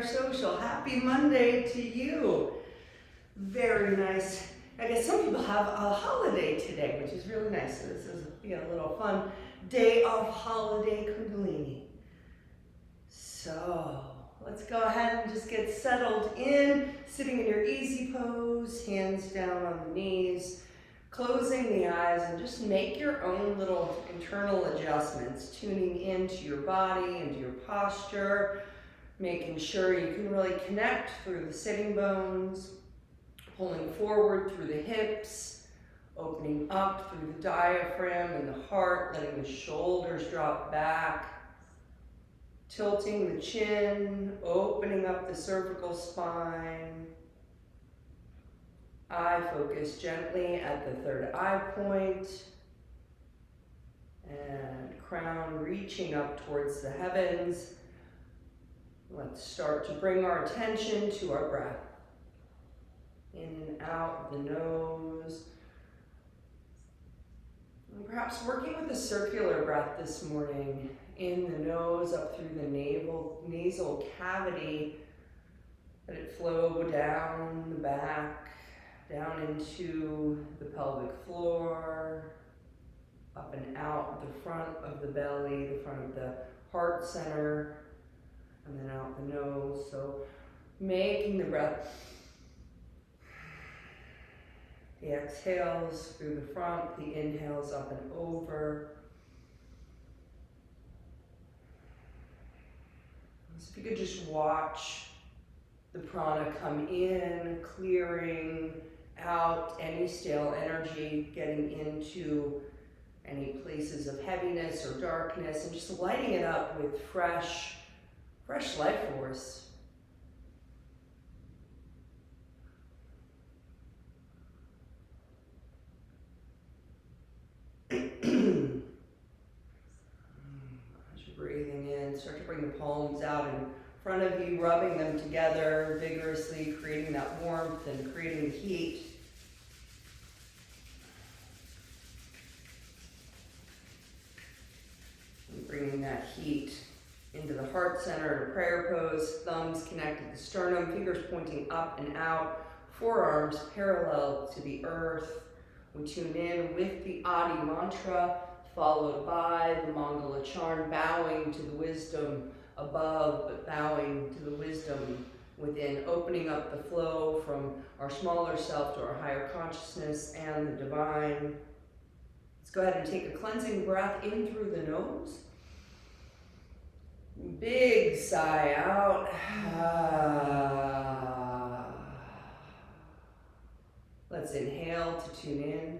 Social. Happy Monday to you. Very nice. I guess some people have a holiday today, which is really nice. So this is a little fun day of holiday Kundalini. So let's go ahead and just get settled in, sitting in your easy pose, hands down on the knees, closing the eyes, and just make your own little internal adjustments, tuning into your body, into your posture, making sure you can really connect through the sitting bones, pulling forward through the hips, opening up through the diaphragm and the heart, letting the shoulders drop back, tilting the chin, opening up the cervical spine. Eye focus gently at the third eye point, and crown reaching up towards the heavens. Let's start to bring our attention to our breath. In and out the nose. And perhaps working with a circular breath this morning. In the nose, up through the nasal cavity. Let it flow down the back, down into the pelvic floor, up and out the front of the belly, the front of the heart center, and then out the nose. So making the breath, the exhales through the front, the inhales up and over. So if you could just watch the prana come in, clearing out any stale energy, getting into any places of heaviness or darkness, and just lighting it up with fresh life force. As you're breathing in, start to bring the palms out in front of you, rubbing them together vigorously, creating that warmth and creating the heat. And bringing that heat into the heart center to prayer pose, thumbs connected to sternum, fingers pointing up and out, forearms parallel to the earth. We tune in with the Adi mantra, followed by the Mangala charm, bowing to the wisdom above, but bowing to the wisdom within, opening up the flow from our smaller self to our higher consciousness and the divine. Let's go ahead and take a cleansing breath in through the nose. Big sigh out. Let's inhale to tune in.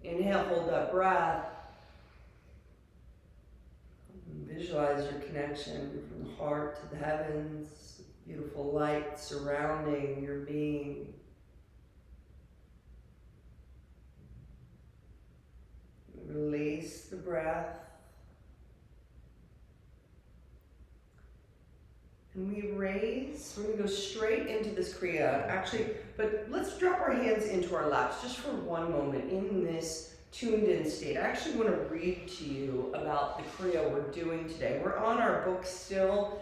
Inhale, hold that breath. Visualize your connection from the heart to the heavens, beautiful light surrounding your being. Release the breath. And we raise, we're going to go straight into this kriya. Actually, but let's drop our hands into our laps just for one moment in this tuned in state. I actually want to read to you about the kriya we're doing today. We're on our book still,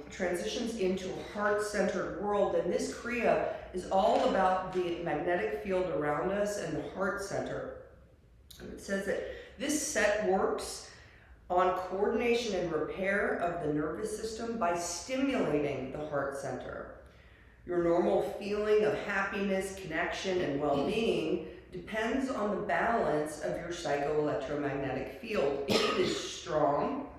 Transitions into a Heart-Centered World, and this kriya is all about the magnetic field around us and the heart center. And it says that this set works on coordination and repair of the nervous system by stimulating the heart center. Your normal feeling of happiness, connection, and well-being depends on the balance of your psycho-electromagnetic field. If it is strong,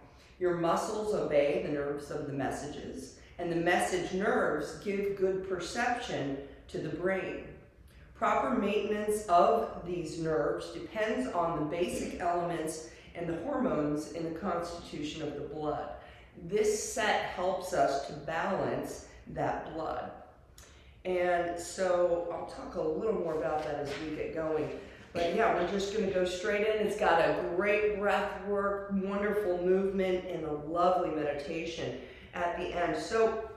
your muscles obey the nerves of the messages, and the message nerves give good perception to the brain. Proper maintenance of these nerves depends on the basic elements and the hormones in the constitution of the blood. This set helps us to balance that blood. And so I'll talk a little more about that as we get going. But yeah, we're just going to go straight in. It's got a great breath work, wonderful movement, and a lovely meditation at the end. So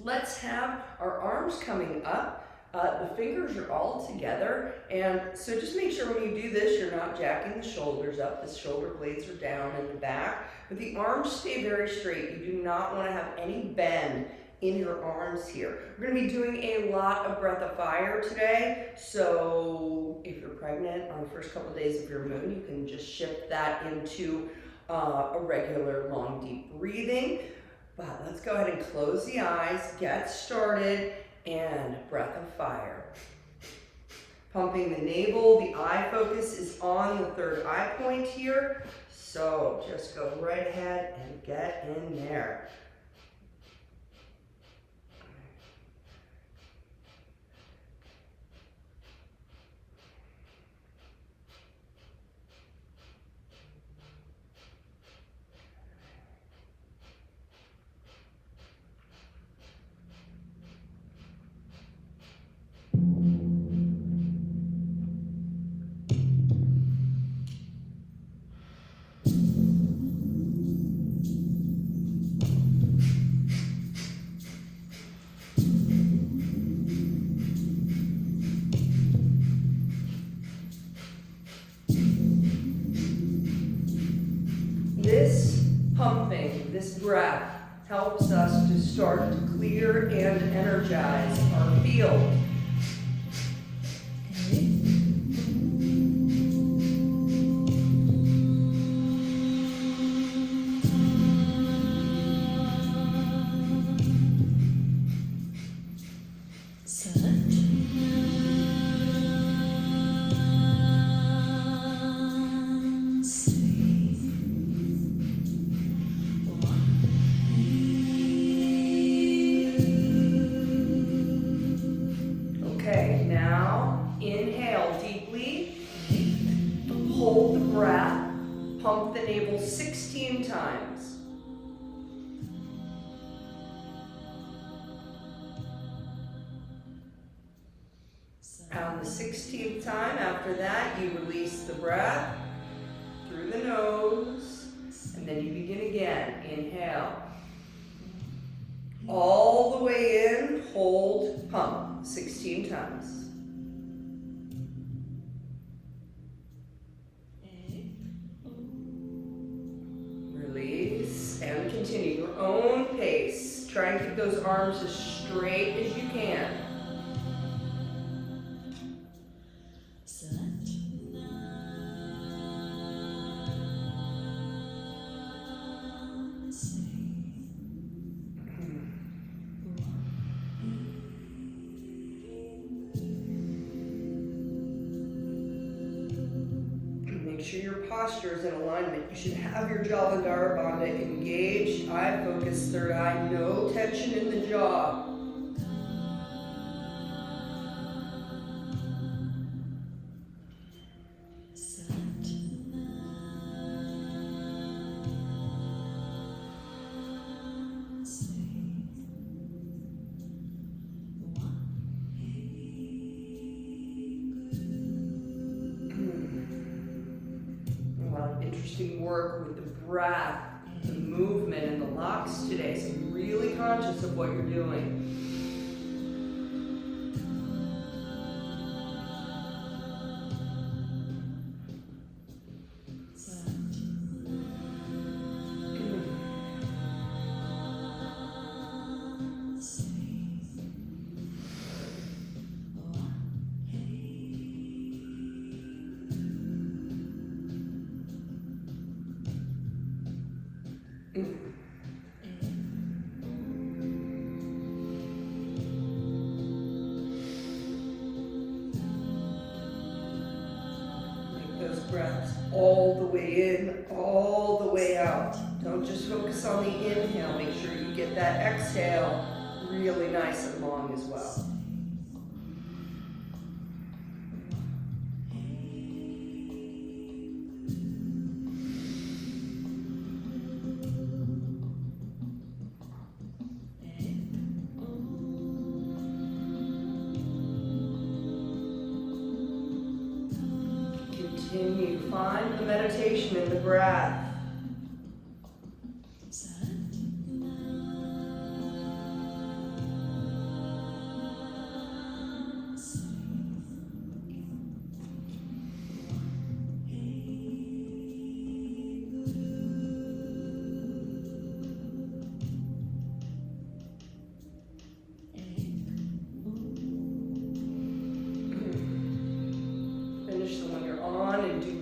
let's have our arms coming up. The fingers are all together, and so just make sure when you do this, you're not jacking the shoulders up. The shoulder blades are down in the back, but the arms stay very straight. You do not want to have any bend in your arms here. We're going to be doing a lot of breath of fire today, so if you're pregnant on the first couple of days of your moon, you can just shift that into a regular long deep breathing. But let's go ahead and close the eyes, get started, and breath of fire. Pumping the navel, the eye focus is on the third eye point here. So just go right ahead and get in there. This pumping, this breath, helps us to start to clear and energize our field. Okay, now inhale deeply, hold the breath, pump the navel 16 times. On the 16th time, after that, you release the breath through the nose, and then you begin again. Inhale. All the way in, hold, pump, 16 times. Release and continue your own pace. Try and keep those arms as straight as you can. Make sure your posture is in alignment. You should have your Jalandhara Bandha engaged, eye focus, third eye, no tension in the jaw. conscious of what you're doing. Breaths all the way in, all the way out. Don't just focus on the inhale. Make sure you get that exhale really nice and long as well. Continue, find the meditation in the breath.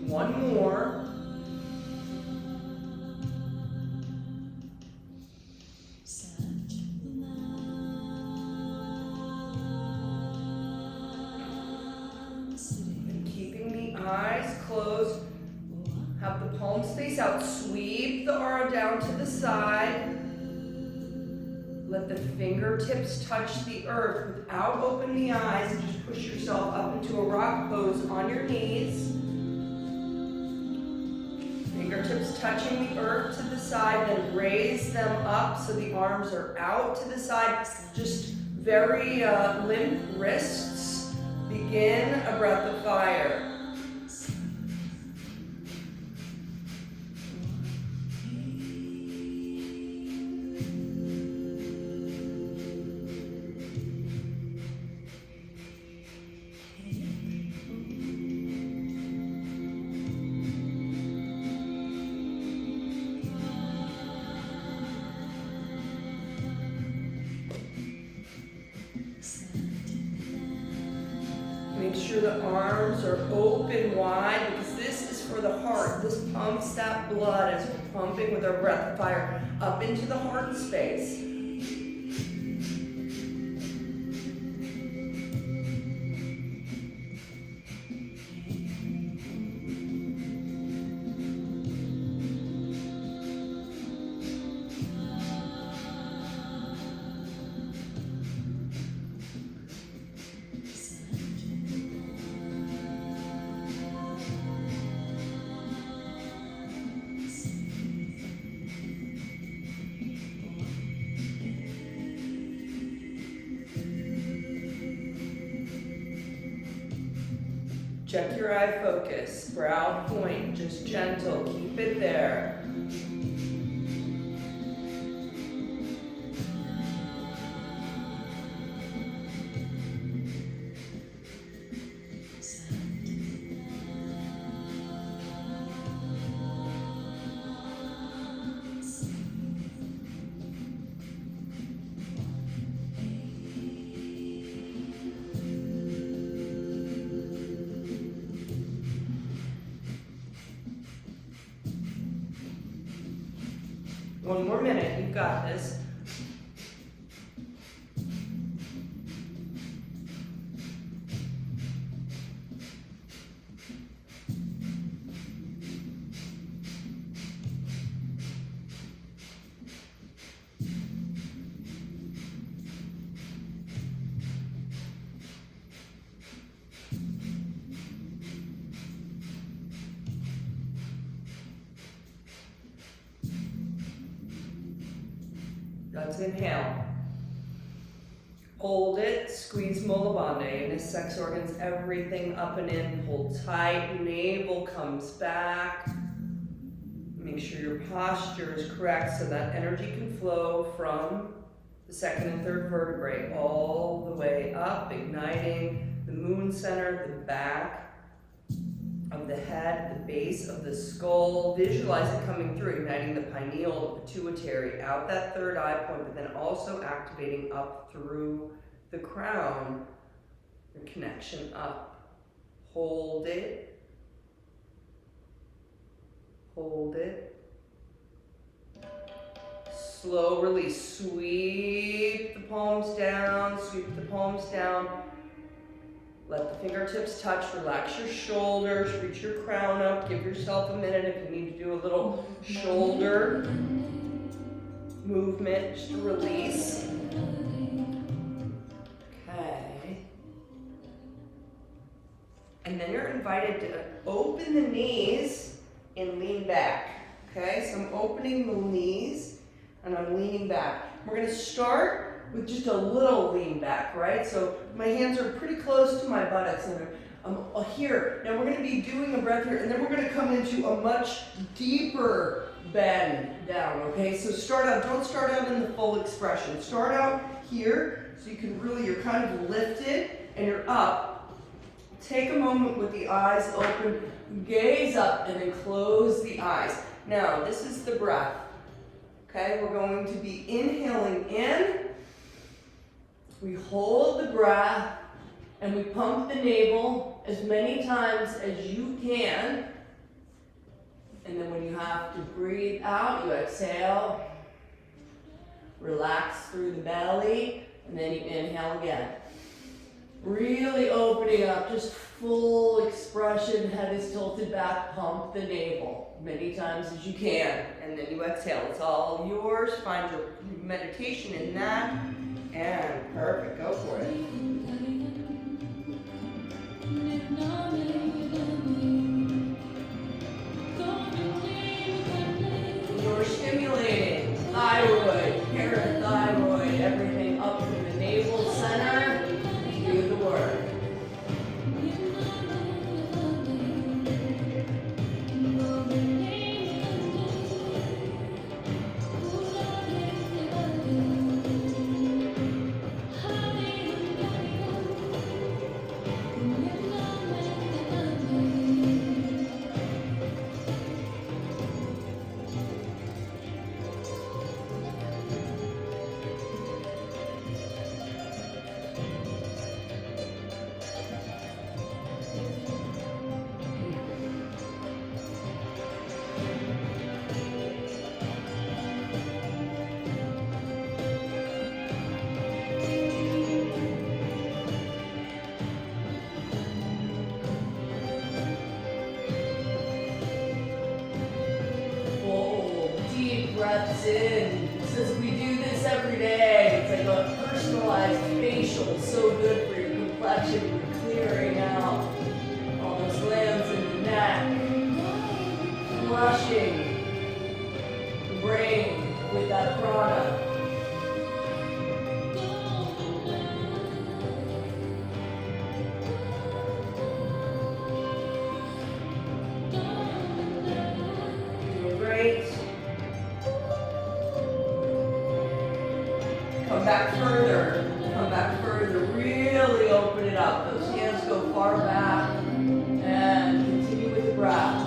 One more. And keeping the eyes closed, have the palms face out, sweep the aura down to the side. Let the fingertips touch the earth without opening the eyes. Just push yourself up into a rock pose on your knees. Fingertips touching the earth to the side, then raise them up so the arms are out to the side. Just very limp wrists. Begin a breath of fire. Make sure the arms are open wide because this is for the heart. This pumps that blood as we're pumping with our breath of fire up into the heart space. Check your eye focus, brow point, just gentle, keep it there. One more minute, you've got this. Let's inhale. Hold it, squeeze Mula Bandha. In this sex organs, everything up and in. Hold tight, navel comes back. Make sure your posture is correct so that energy can flow from the second and third vertebrae, all the way up, igniting the moon center, the back of the head, the base of the skull. Visualize it coming through, igniting the pineal, the pituitary, out that third eye point, but then also activating up through the crown, the connection up. Hold it. Hold it. Slow release. Sweep the palms down, sweep the palms down. Let the fingertips touch, relax your shoulders, reach your crown up, give yourself a minute if you need to do a little shoulder movement, just to release. Okay. And then you're invited to open the knees and lean back. Okay, so I'm opening the knees and I'm leaning back. We're gonna start with just a little lean back, right? So my hands are pretty close to my buttocks and I'm here. Now we're gonna be doing a breath here and then we're gonna come into a much deeper bend down, okay? So don't start out in the full expression. Start out here so you can really, you're kind of lifted and you're up. Take a moment with the eyes open, gaze up and then close the eyes. Now this is the breath, okay? We're going to be inhaling in. We hold the breath and we pump the navel as many times as you can. And then when you have to breathe out, you exhale. Relax through the belly and then you inhale again. Really opening up, just full expression, head is tilted back, pump the navel many times as you can. And then you exhale, it's all yours. Find your meditation in that. And perfect, go for it. You're stimulating thyroid, parathyroid, everything up from the navel center. Do the work. Breaths in. Since we do this every day, it's like a personalized facial, so good for your complexion, for clearing out all those glands in the neck, flushing the brain with that prana. Doing great. Come back further, really open it up. Those hands go far back and continue with the breath.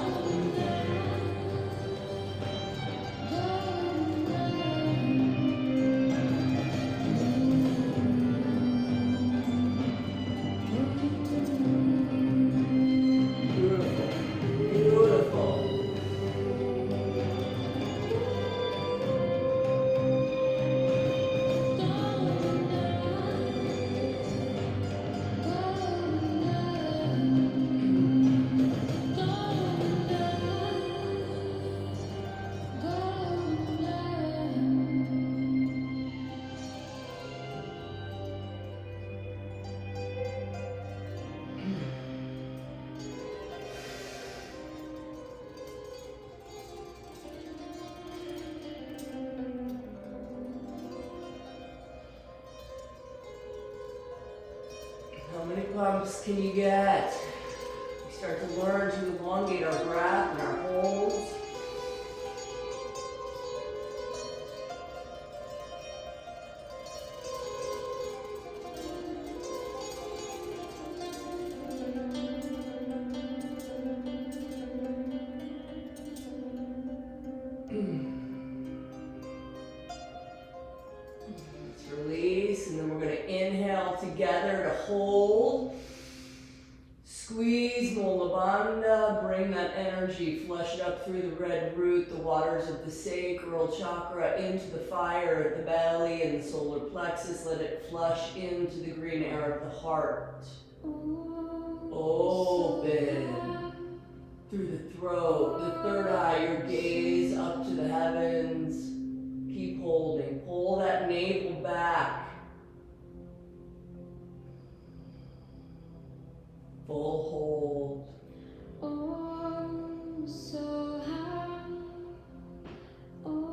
How many pumps can you get? We start to learn to elongate our breath and our holds. to inhale together to hold. Squeeze Mula Bandha, bring that energy, flush it up through the red root, the waters of the sacral chakra, into the fire at the belly and the solar plexus. Let it flush into the green air of the heart. Open through the throat, the third eye, your gaze up to the heavens. Keep holding. Pull that navel back. Full hold.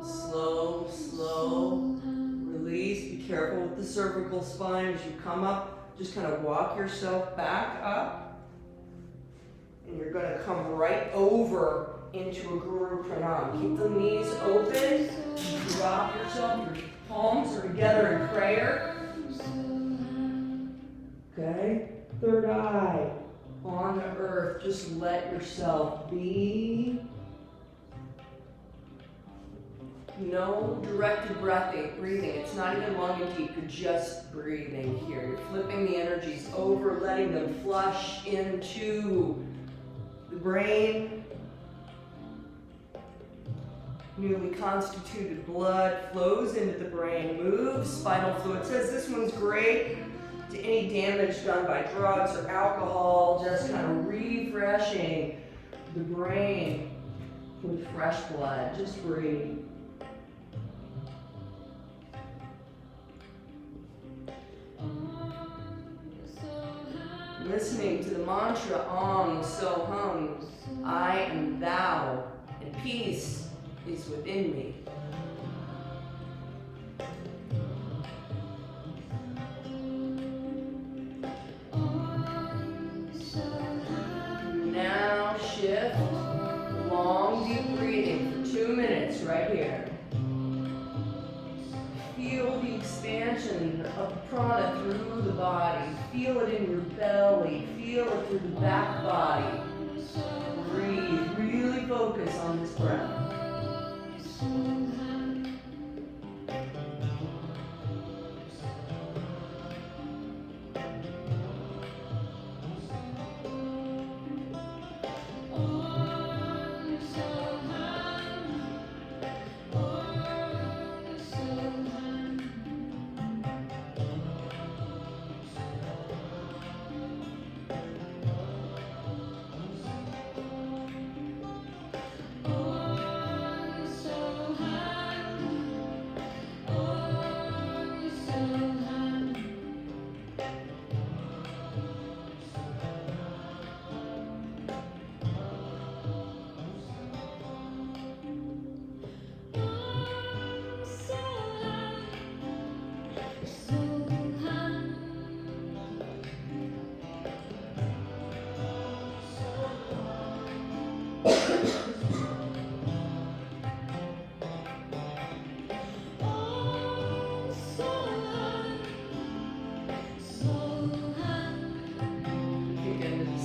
Slow, slow. Release. Be careful with the cervical spine as you come up. Just kind of walk yourself back up. And you're going to come right over into a Guru Pranam. Keep the knees open. Drop yourself. Your palms are together in prayer. Okay. Third eye on the earth. Just let yourself be. No directed breathing. It's not even long and deep. You're just breathing here. You're flipping the energies over, letting them flush into the brain. Newly constituted blood flows into the brain, moves spinal fluid. It says this one's great to any damage done by drugs or alcohol, just kind of refreshing the brain with fresh blood. Just breathe. Listening to the mantra Om Soham, I am thou, and peace is within me. Now shift, long deep breathing for 2 minutes right here. Feel the expansion of prana through the body. Feel it in your belly. Feel it through the back body. Breathe. Really focus on this breath.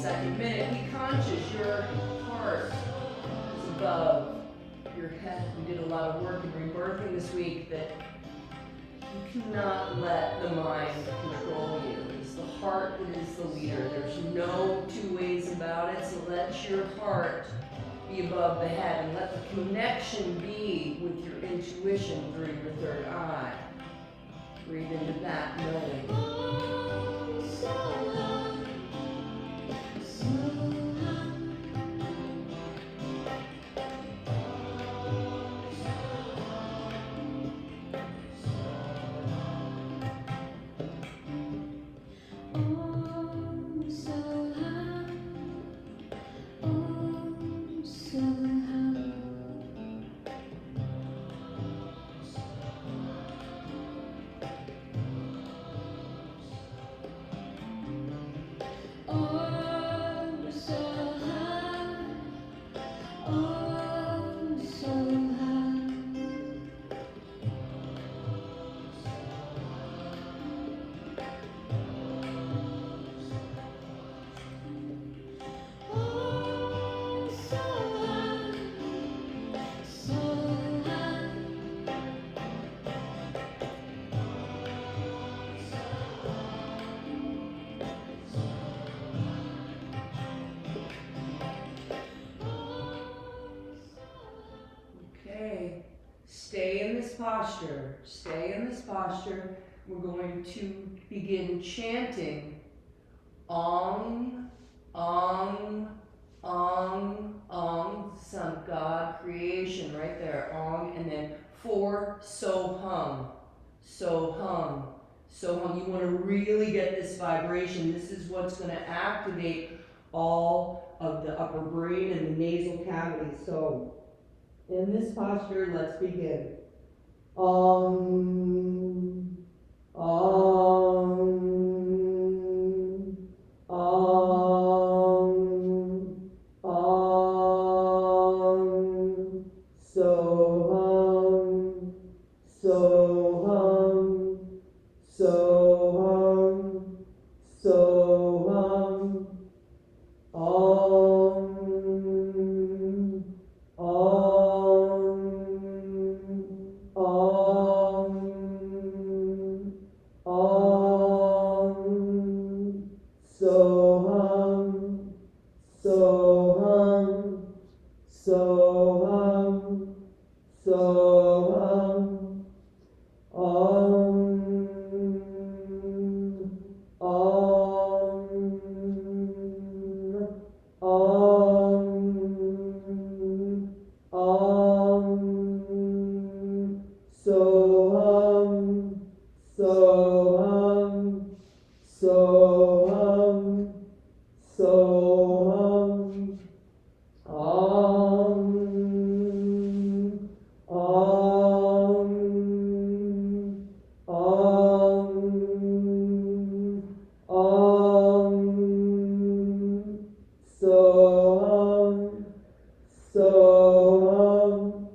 Second minute, be conscious your heart is above your head. We did a lot of work in rebirthing this week that you cannot let the mind control you. It's the heart that is the leader. There's no two ways about it, so let your heart be above the head and let the connection be with your intuition through your third eye. Breathe into that knowing. posture. Stay in this posture. We're going to begin chanting Om, Om, Om, Om. Sun, God, creation, right there. Om, and then 4, so hum, so hum. So hum. You want to really get this vibration. This is what's going to activate all of the upper brain and the nasal cavity. So in this posture, let's begin. Om, Om, Om, Om. So hum, so hum, so hum, so hum. Om, Om, Om, Om. So hum, so hum, so hum, so hum. Om, Om, Om, Om. So hum, so hum, so hum, so hum. Om, Om, Om, Om. So hum, so hum,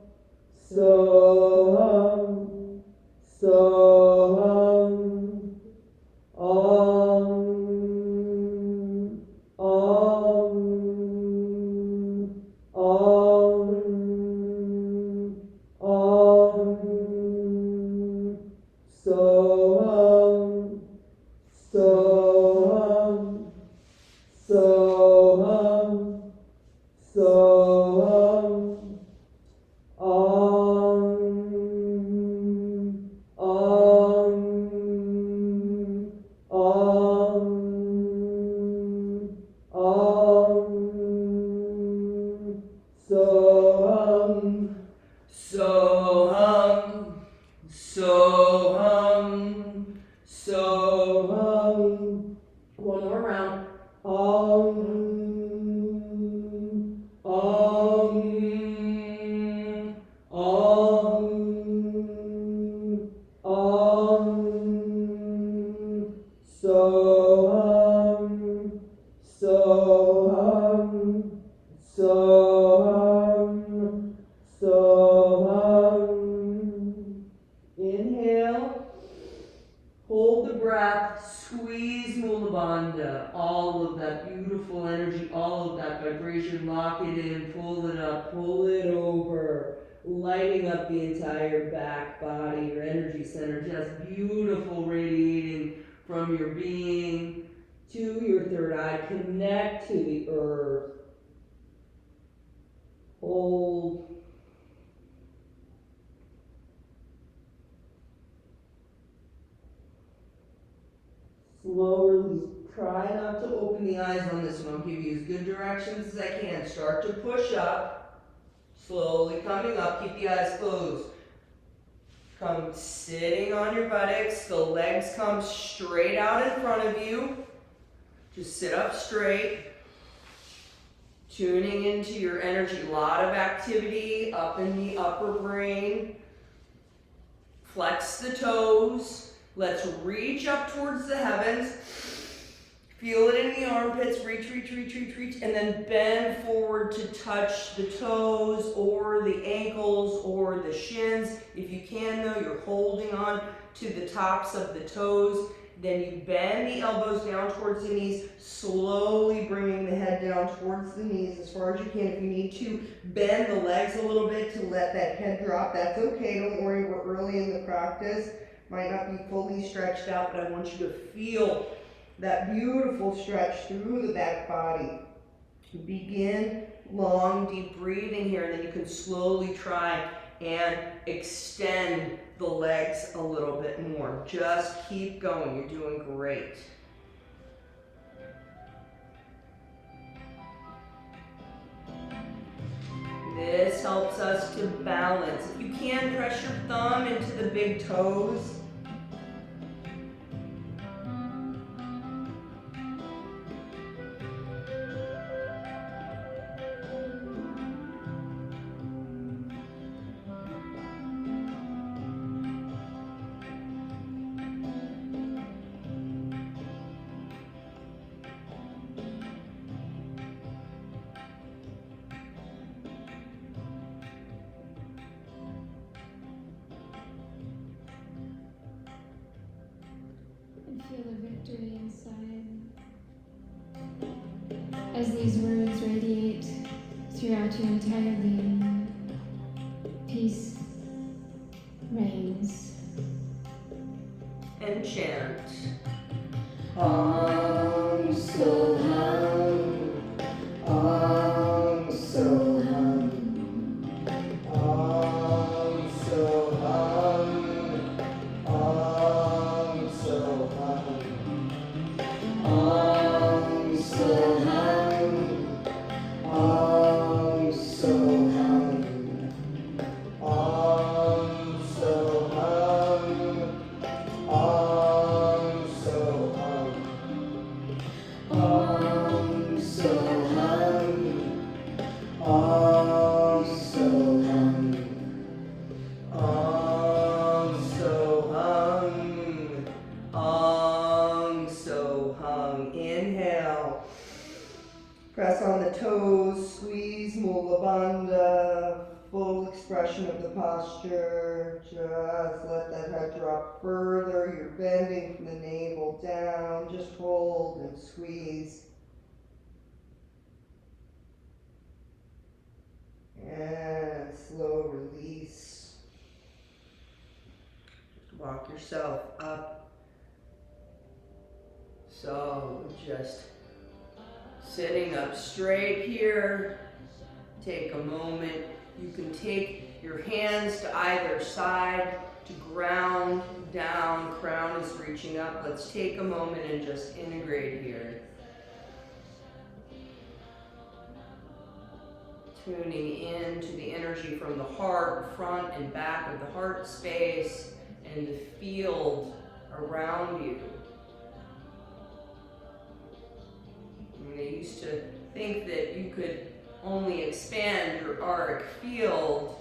so hum, so hum. Om, Om, Om, Om. So hum, so hum, so hum, so hum. Om, Om, Om, Om. So hum, so hum, so hum, so hum. One more round. Om, Om, Om, Om. So hum, so hum, so hum, so hum. Inhale, hold the breath, squeeze Mula Bandha, all of that beautiful energy, all of that vibration, lock it in, pull it up, pull it over, lighting up the entire back body, your energy center, just beautiful, radiating from your being to your third eye. Connect to the earth. Hold. Slow release. Try not to open the eyes on this one. I'll give you as good directions as I can. Start to push up. Slowly coming up. Keep the eyes closed. Come sitting on your buttocks. The legs come straight out in front of you. Just sit up straight. Tuning into your energy. A lot of activity up in the upper brain. Flex the toes. Let's reach up towards the heavens. Feel it in the armpits. Reach, reach, reach, reach, reach. And then bend forward to touch the toes or the ankles or the shins. If you can, though, you're holding on to the tops of the toes. Then you bend the elbows down towards the knees, slowly bringing the head down towards the knees as far as you can. If you need to bend the legs a little bit to let that head drop, that's okay. Don't worry, we're early in the practice. Might not be fully stretched out, but I want you to feel that beautiful stretch through the back body. Begin long, deep breathing here, and then you can slowly try and extend the legs a little bit more. Just keep going, you're doing great. This helps us to balance. If you can, press your thumb into the big toes. Feel the victory inside as these words radiate throughout your entire being. Peace reigns. And chant. Om So Hum. Om So Hum. Om So Hum. Om So Hum. Om So Hum. Om So Hum. Om So Hum. Om So Hum. Om So Hum. Om So Hum. Om So Hum. Om So Hum. Inhale. Press on the toes, squeeze Mula Bandha. Full expression of the posture. Just let that head drop further. You're bending from the navel down. Just hold and squeeze. And slow release. Just walk yourself up. So just sitting up straight here. Take a moment. You can take your hands to either side to ground down. Crown is reaching up. Let's take a moment and just integrate here. Tuning in to the energy from the heart, front and back of the heart space, and the field around you. I mean, I used to think that you could only expand your auric field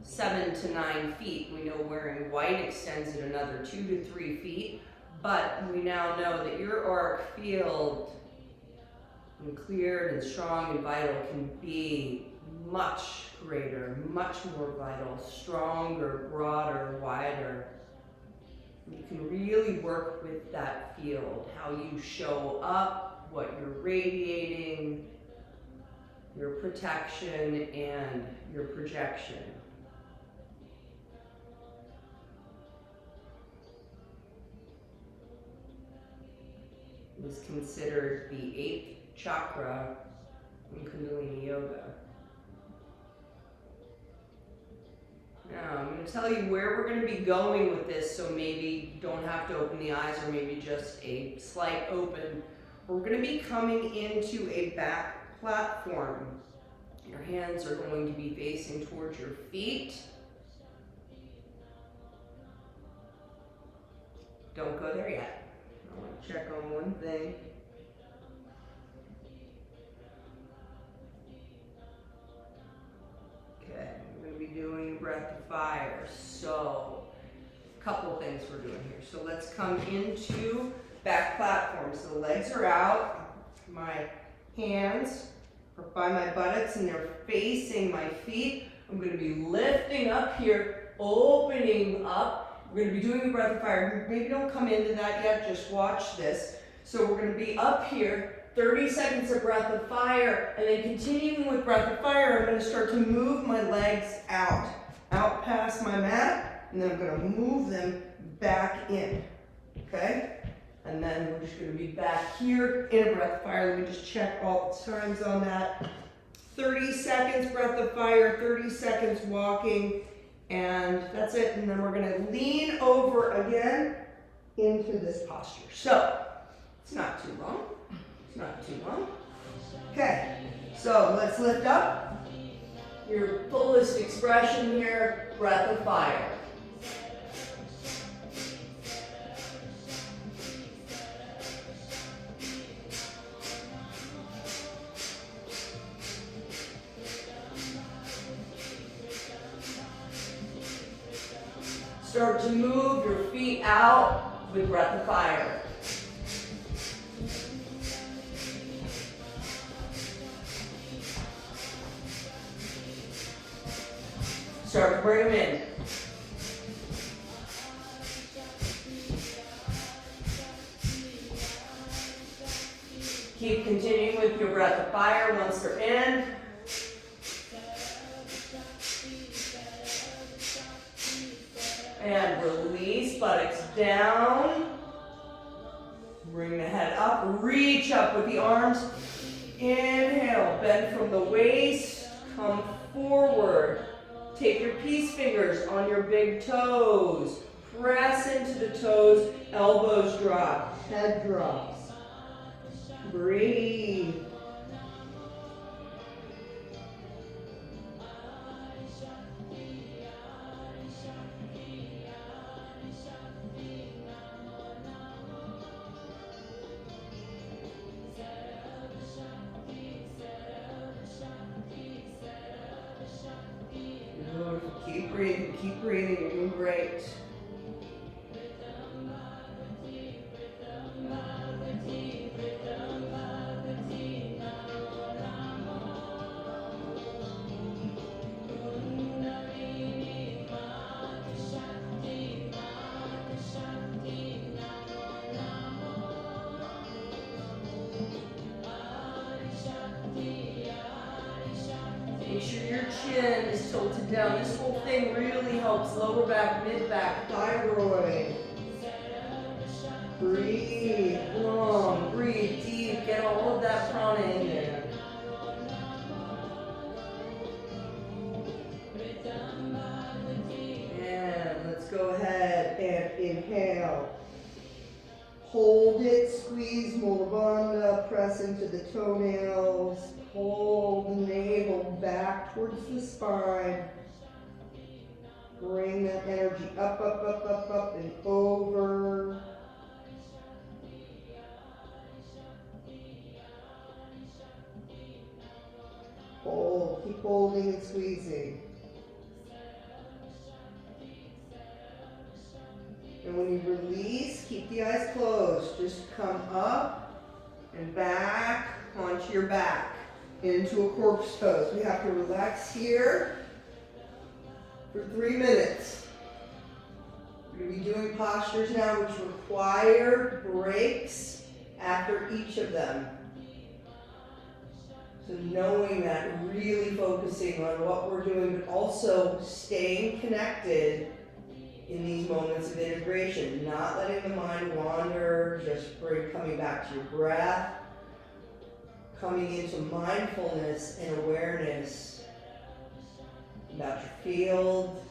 7 to 9 feet. We know wearing white extends it another 2 to 3 feet, but we now know that your auric field, when cleared and strong and vital, can be much greater, much more vital, stronger, broader, wider. You can really work with that field, how you show up, what you're radiating, your protection, and your projection. It is considered the 8th chakra in Kundalini Yoga. Now, I'm going to tell you where we're going to be going with this, so maybe you don't have to open the eyes, or maybe just a slight open. We're going to be coming into a back platform. Your hands are going to be facing towards your feet. Don't go there yet. I want to check on one thing. Okay, we're going to be doing breath of fire. So, a couple things we're doing here. So let's come into back platform. So the legs are out. My hands are by my buttocks and they're facing my feet. I'm going to be lifting up here, opening up. We're going to be doing the breath of fire. Maybe don't come into that yet, just watch this. So we're going to be up here, 30 seconds of breath of fire, and then continuing with breath of fire, I'm going to start to move my legs out past my mat, and then I'm going to move them back in, okay? And then we're just going to be back here in a breath of fire. Let me just check all the times on that. 30 seconds breath of fire, 30 seconds walking, And that's it. And then we're going to lean over again into this posture. So it's not too long. It's not too long. Okay. So let's lift up. Your fullest expression here, breath of fire. Start to move your feet out with breath of fire. Start to bring them in. Keep continuing with your breath of fire once they're in. And release, buttocks down. Bring the head up, reach up with the arms. Inhale, bend from the waist, come forward. Take your peace fingers on your big toes. Press into the toes, elbows drop, head drops. Breathe. Beautiful. Keep breathing, keep breathing. You're doing great. Make sure your chin is tilted down. This whole thing really helps lower back, mid back, thyroid. Breathe long, breathe deep. Get all of that prana in there. And let's go ahead and inhale. Hold it, squeeze Mula Bandha, press into the toenails. Hold the navel back towards the spine. Bring that energy up, up, up, up, up, and over. Hold, keep holding and squeezing. And when you release, keep the eyes closed. Just come up and back onto your back into a corpse pose. We have to relax here for 3 minutes. We're going to be doing postures now which require breaks after each of them. So knowing that, really focusing on what we're doing, but also staying connected in these moments of integration, not letting the mind wander, just coming back to your breath, coming into mindfulness and awareness about your field.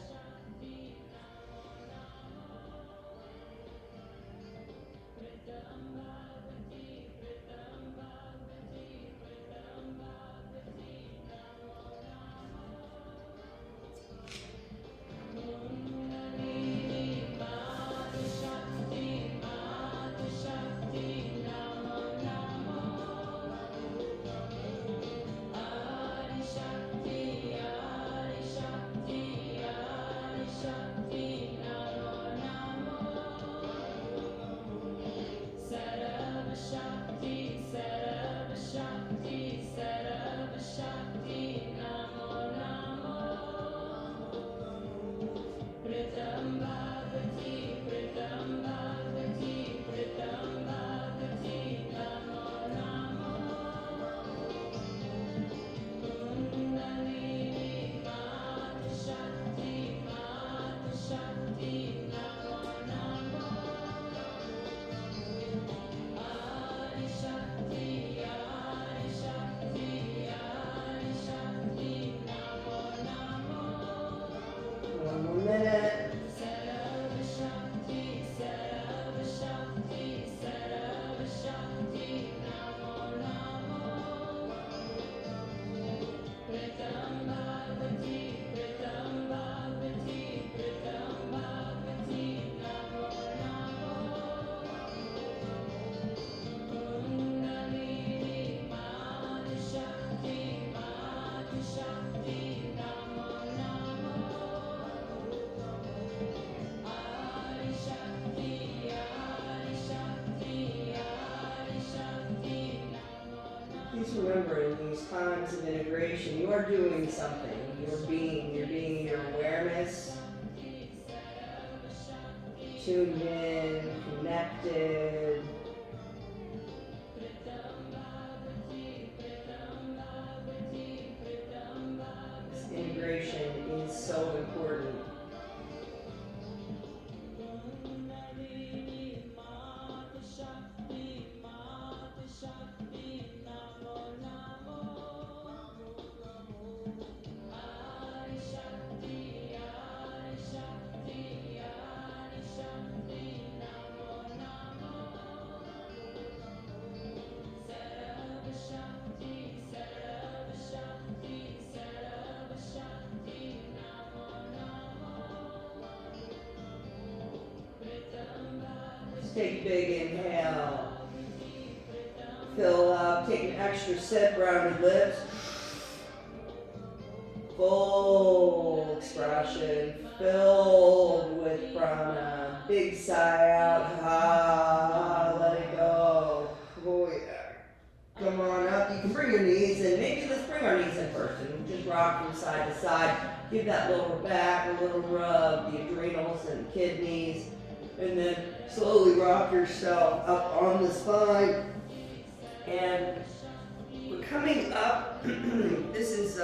remember, in these times of integration, you are doing something. You're being in your awareness, tuned in, connected. This integration is so important. Take a big inhale. Fill up. Take an extra sip. Rounded lips. Full expression. Filled with prana. Big sigh out. Ha. Let it go. Oh yeah. Come on up. You can bring your knees in. Maybe let's bring our knees in first and just rock from side to side. Give that lower back a little rub. The adrenals and kidneys. And then slowly rock yourself up on the spine. And we're coming up. This is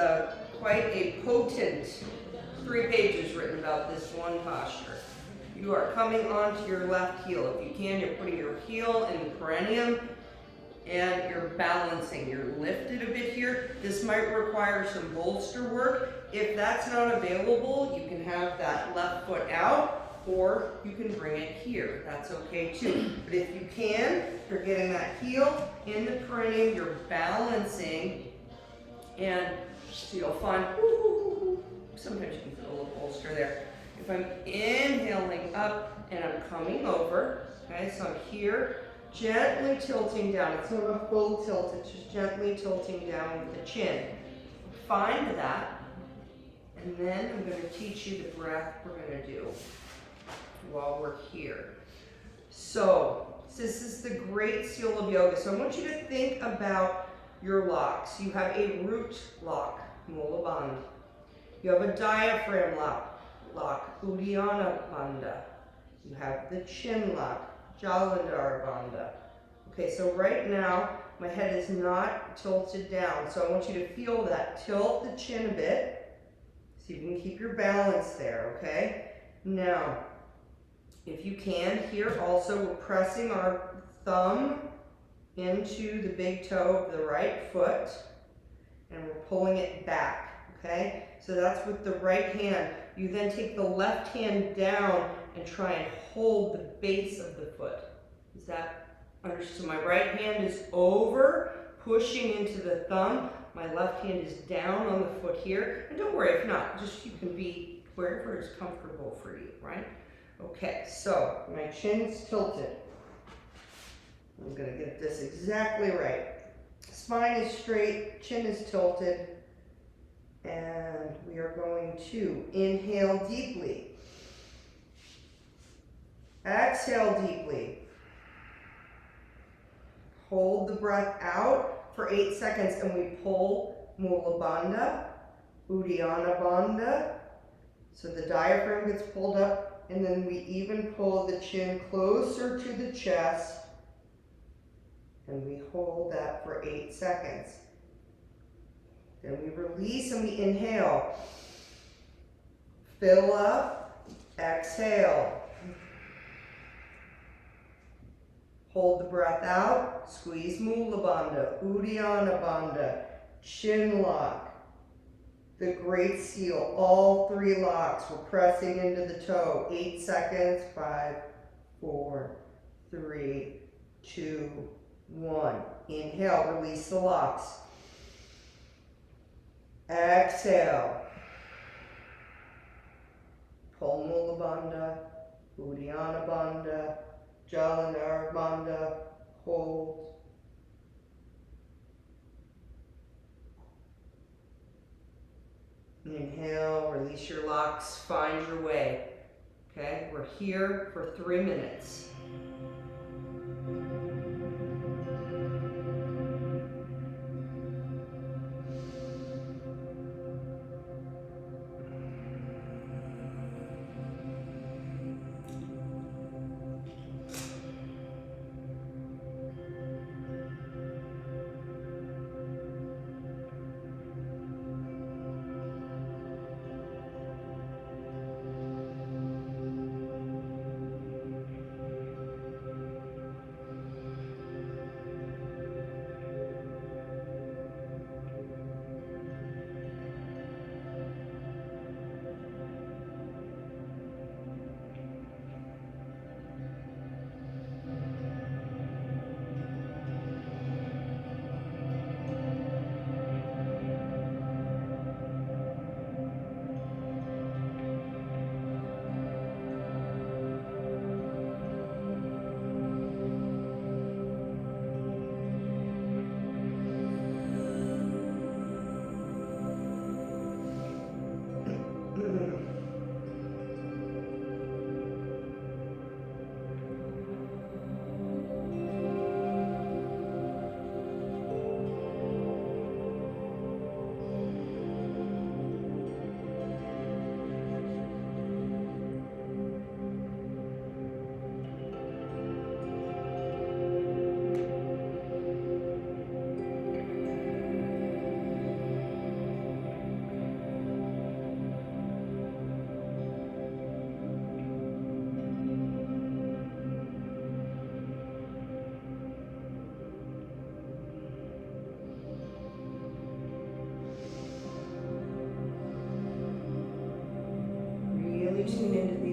quite a potent 3 pages written about this one posture. You are coming onto your left heel. If you can, you're putting your heel in the perineum and you're balancing. You're lifted a bit here. This might require some bolster work. If that's not available, you can have that left foot out. Or you can bring it here. That's okay too. But if you can, you're getting that heel in the perineum, you're balancing, and so you'll find, sometimes you can feel a little bolster there. If I'm inhaling up and I'm coming over, okay, so I'm here, gently tilting down. It's not a full tilt, it's just gently tilting down with the chin. Find that, and then I'm going to teach you the breath we're going to do while we're here. So, this is the great seal of yoga. So I want you to think about your locks. You have a root lock, Mula Bandha. You have a diaphragm lock, Uddiyana Bandha. You have the chin lock, Jalandhara Bandha. Okay, so right now, my head is not tilted down. So I want you to feel that. Tilt the chin a bit. So you can keep your balance there, okay? Now, if you can, here also we're pressing our thumb into the big toe of the right foot and we're pulling it back, okay? So that's with the right hand. You then take the left hand down and try and hold the base of the foot. Is that understood? So my right hand is over, pushing into the thumb. My left hand is down on the foot here. And don't worry, if not, just you can be wherever is comfortable for you, right? Okay, so my chin's tilted. I'm going to get this exactly right. Spine is straight, chin is tilted, and we are going to inhale deeply. Exhale deeply. Hold the breath out for 8 seconds, and we pull Mula Bandha, Uddiyana Bandha. So the diaphragm gets pulled up. And then we even pull the chin closer to the chest. And we hold that for 8 seconds. Then we release and we inhale. Fill up, exhale. Hold the breath out, squeeze Mula Bandha, Uddiyana Bandha, chin lock. The great seal, all 3 locks. We're pressing into the toe. 8 seconds. 5, 4, 3, 2, 1. Inhale, release the locks. Exhale. Pull Mula Bandha, Uddiyana Bandha, Jalandhara Bandha. Hold. Inhale, release your locks, find your way. Okay, we're here for 3 minutes.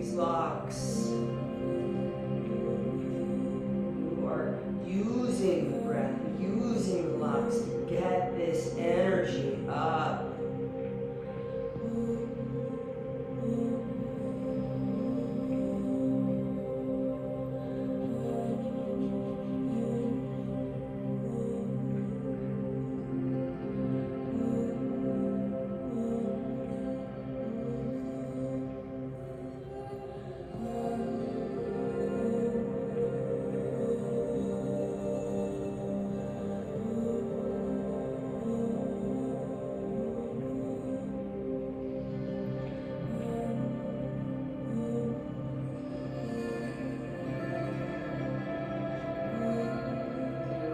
these locks. You are using the breath, using the locks to get this energy up.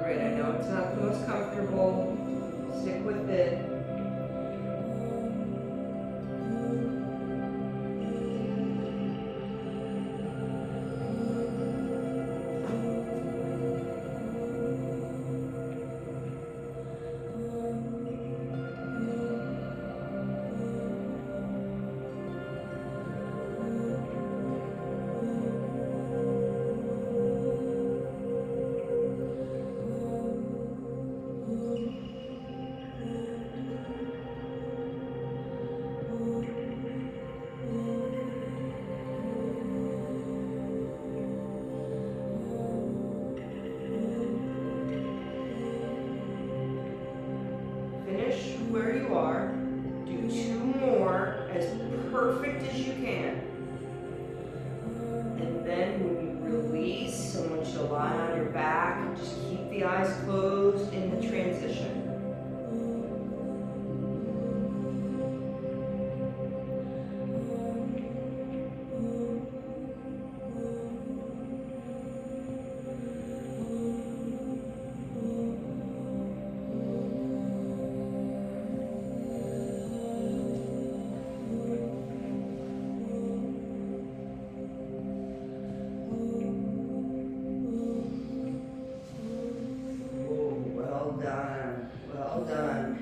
Great, I know it's not the most comfortable. Stick with it. Finish where you are. Do 2 more as perfect as you can. And then when you release, I want you to lie on your back and just keep the eyes closed in the transition. Well done.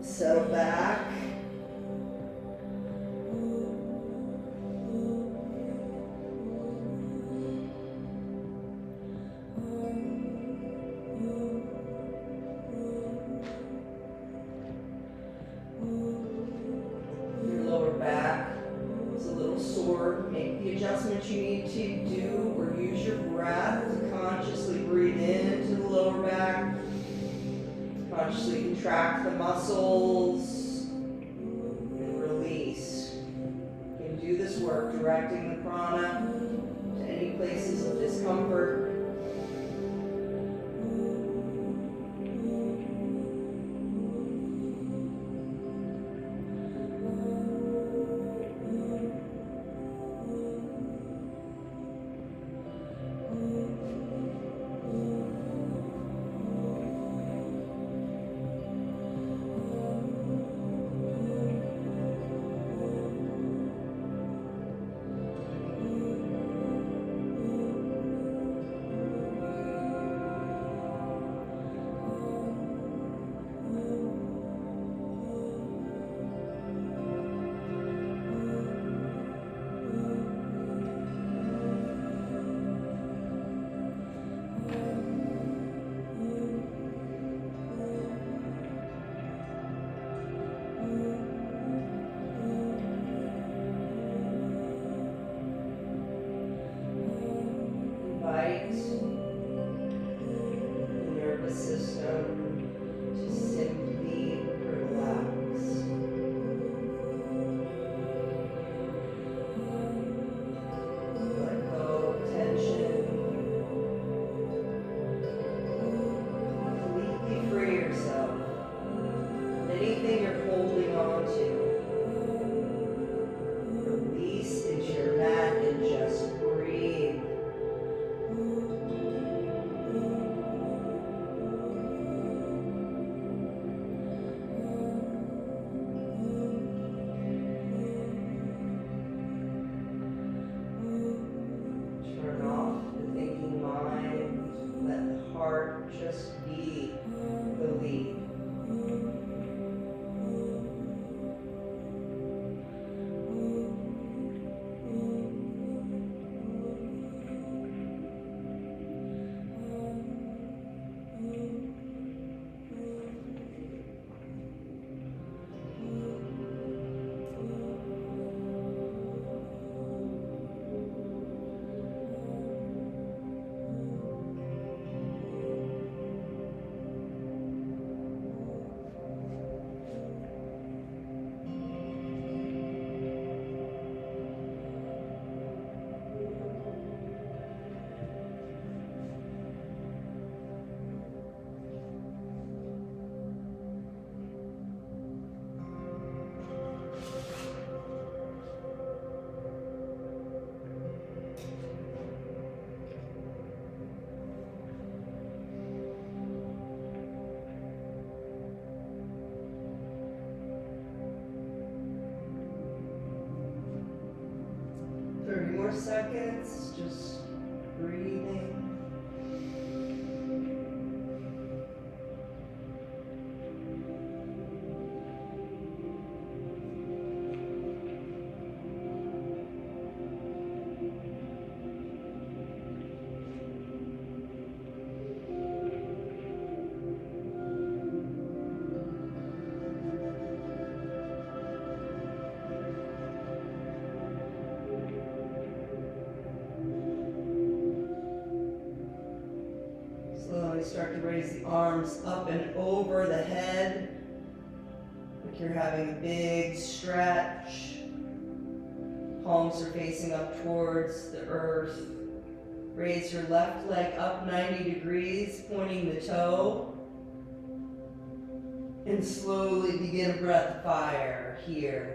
Settle back. Your lower back is a little sore. Make the adjustments you need to do, or use your breath to consciously breathe into the lower back. Consciously contract the muscles and release. You can do this work directing the prana to any places of discomfort. Invite the nervous system to simply relax. Let go of tension. Completely free yourself of anything you're holding on to. Release into your mat and just breathe. Turn off the thinking mind. Let the heart just be the lead. seconds, just breathing. Slowly start to raise the arms up and over the head, like you're having a big stretch. Palms are facing up towards the earth. Raise your left leg up 90 degrees, pointing the toe. And slowly begin a breath fire here.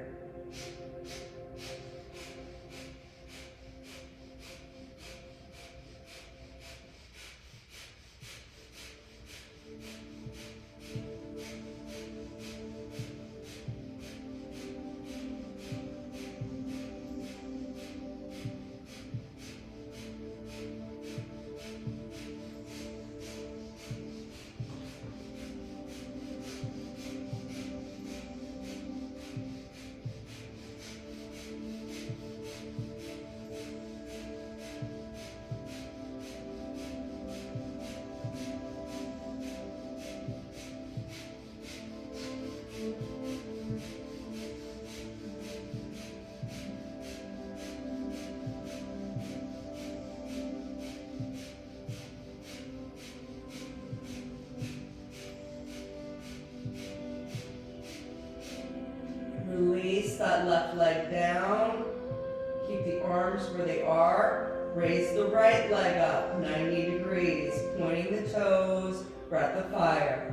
Release that left leg down. Keep the arms where they are. Raise the right leg up 90 degrees, pointing the toes, breath of fire.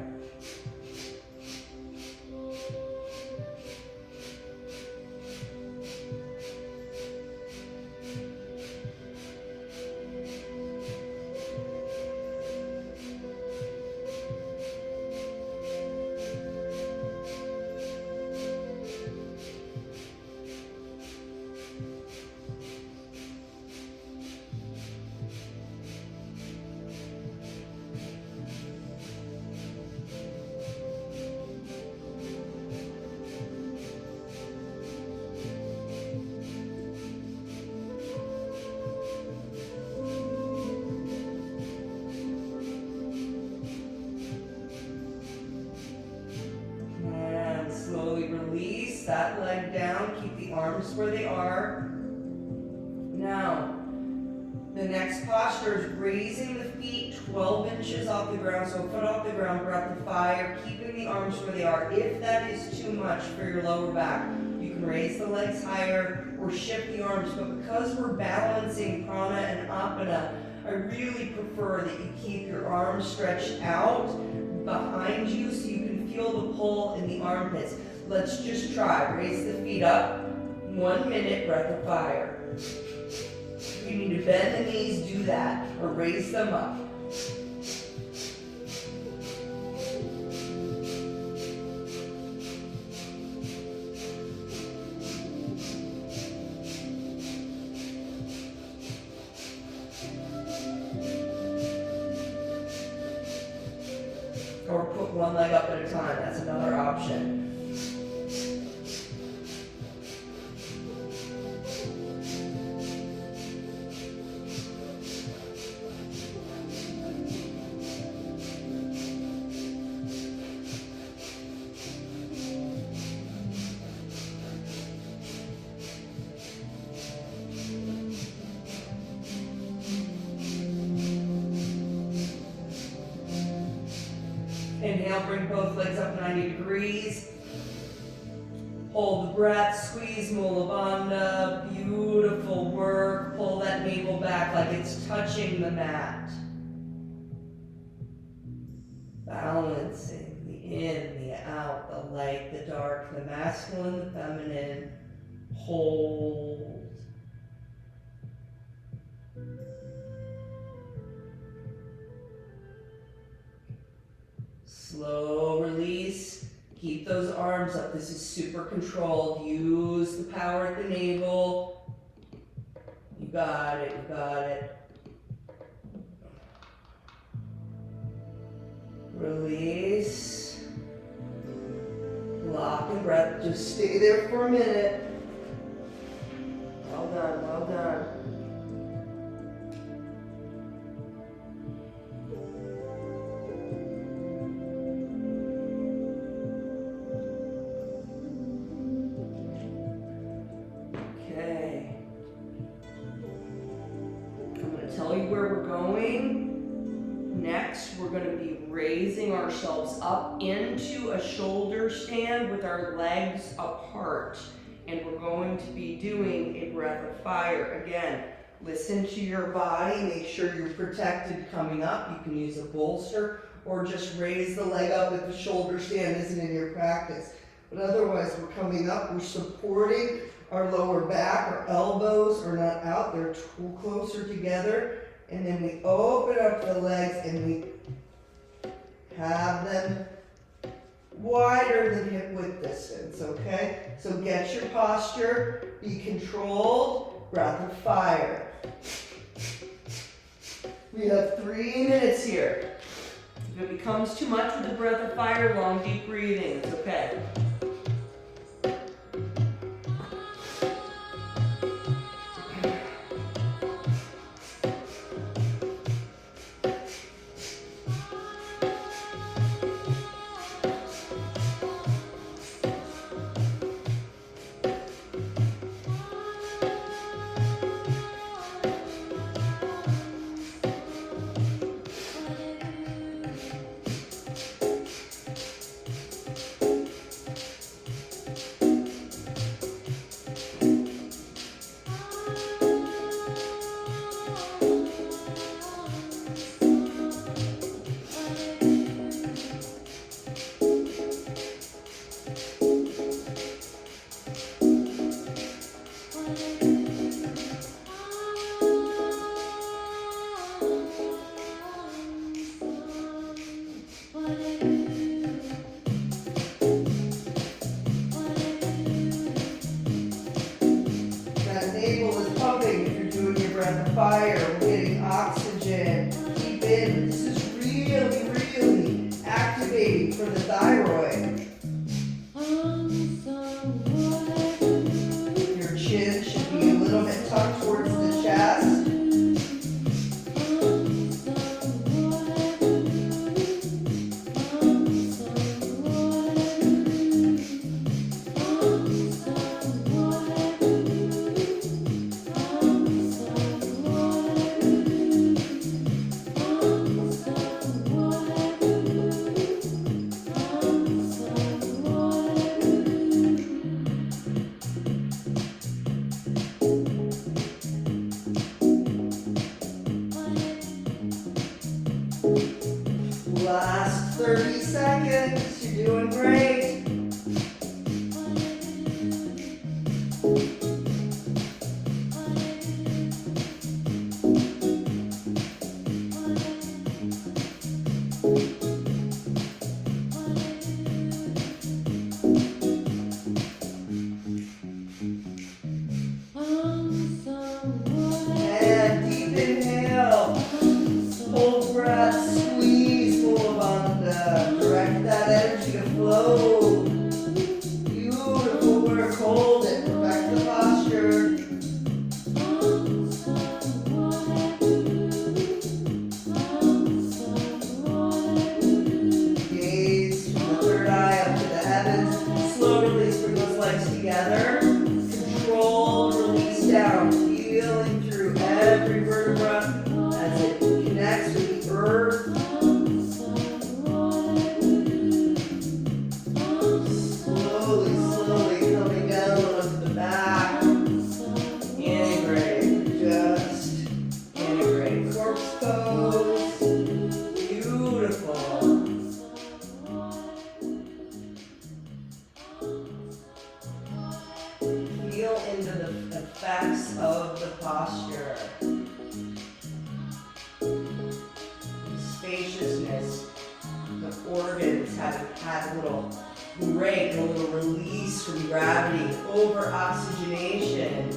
Release that leg down, keep the arms where they are. Now, the next posture is raising the feet 12 inches off the ground, so foot off the ground, breath of fire, keeping the arms where they are. If that is too much for your lower back, you can raise the legs higher or shift the arms, but because we're balancing prana and apana, I really prefer that you keep your arms stretched out behind you so you can feel the pull in the armpits. Let's just try. Raise the feet up. 1 minute, breath of fire. If you need to bend the knees, do that, or raise them up. Or put one leg up at a time. That's another option. Inhale, bring both legs up 90 degrees. Hold the breath, squeeze Mula Bandha. Beautiful work. Pull that navel back like it's touching the mat. Balancing the in, the out, the light, the dark, the masculine, the feminine. Hold. Slow release. Keep those arms up. This is super controlled. Use the power at the navel. You got got it, you got it. Release. Lock and breath. Just stay there for a minute. Well done, well done. Okay. I'm going to tell you where we're going. Next, we're going to be raising ourselves up into a shoulder stand with our legs apart. And we're going to be doing a breath of fire. Again, listen to your body. Make sure you're protected coming up. You can use a bolster or just raise the leg up if the shoulder stand isn't in your practice. But otherwise, we're coming up. We're supporting our lower back. Our elbows are not out. They're closer together. And then we open up the legs and we have them wider than hip width distance, okay? So get your posture, be controlled, breath of fire. We have 3 minutes here. If it becomes too much with the breath of fire, long deep breathing, it's okay. Fire, we're getting oxygen, keep in. This is really, really activating for the thyroid. Your chin should be a little bit tucked towards the chest. Last 30 seconds, you're doing great. And deep inhale, hold breath, squeeze, direct that energy to flow. Beautiful work, hold it, perfect the posture. Gaze from the third eye up to the heavens. Slow release, bring those legs together. Control, release down, feeling through every vertebra as it connects with the earth. Slowly coming down onto the back. Integrate, just integrate. Corpse pose. Beautiful. Feel into the effects of the posture. Spaciousness. The organs have had a little break, a little release from gravity, over oxygenation.